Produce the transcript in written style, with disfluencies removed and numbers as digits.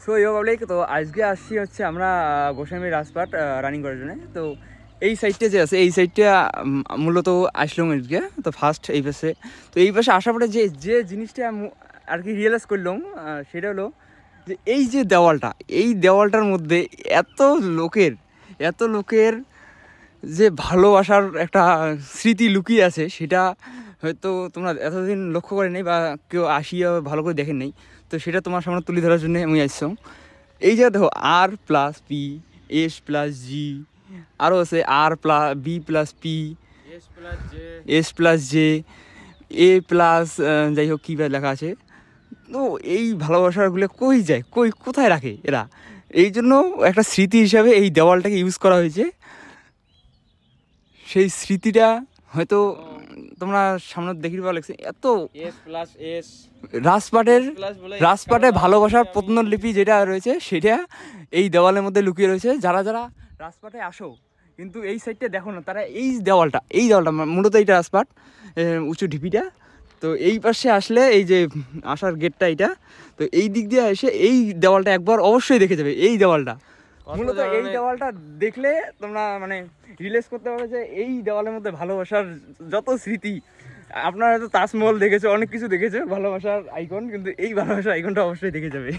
So ইয়ো public, তো আজকে আসছি হচ্ছে আমরা গোস্বামী রাজপাট রানিং করার জন্য। তো এই সাইডটা যে আছে, এই সাইডটা মূলত আসলাম আজকে। তো ফার্স্ট এই পাশে, তো এই পাশে আসার পরে যে যে জিনিসটা আর কি রিয়েলাইজ করলাম, সেটা হলো যে এই যে দেওয়ালটা, এই দেওয়ালটার মধ্যে এত লোকের যে ভালোবাসার একটা স্মৃতি লুকিয়ে আছে, সেটা হয়তো তোমরা এতদিন লক্ষ্য করে নেই বা কেউ আসিয়া ভালো করে দেখেন নেই। তো সেটা তোমার সামনে তুলে ধরার জন্য আমি আসছি। এই যে দেখো, R+P, S+G, আরও আছে B+P, S+J, A+, যাই হোক কী লেখা আছে। তো এই ভালোবাসাগুলো কই যায়, কোথায় রাখে এরা? এই জন্য একটা স্মৃতি হিসাবে এই দেওয়ালটাকে ইউজ করা হয়েছে। সেই স্মৃতিটা হয়তো তোমরা সামনে দেখি পাওয়া লাগছে। এত রাজপাটের ভালোবাসার প্রত্নলিপি যেটা রয়েছে, সেটা এই দেওয়ালের মধ্যে লুকিয়ে রয়েছে। যারা যারা রাজপাটে আসো কিন্তু এই সাইডটা দেখো না, তারা এই দেওয়ালটা মূলত এইটা রাজপাট উঁচু ঢিপিটা। তো এই পাশে আসলে এই যে আসার গেটটা এইটা, তো এই দিক দিয়ে এসে এই দেওয়ালটা একবার অবশ্যই দেখে যাবে। এই দেওয়ালটা মূলত, এই দেওয়ালটা দেখলে তোমরা মানে রিলেজ করতে পারবে যে এই দেওয়ালের মধ্যে ভালোবাসার যত স্মৃতি। আপনারা হয়তো তাজমহল দেখেছো, অনেক কিছু দেখেছো ভালোবাসার আইকন, কিন্তু এই ভালোবাসার আইকনটা অবশ্যই দেখে যাবে।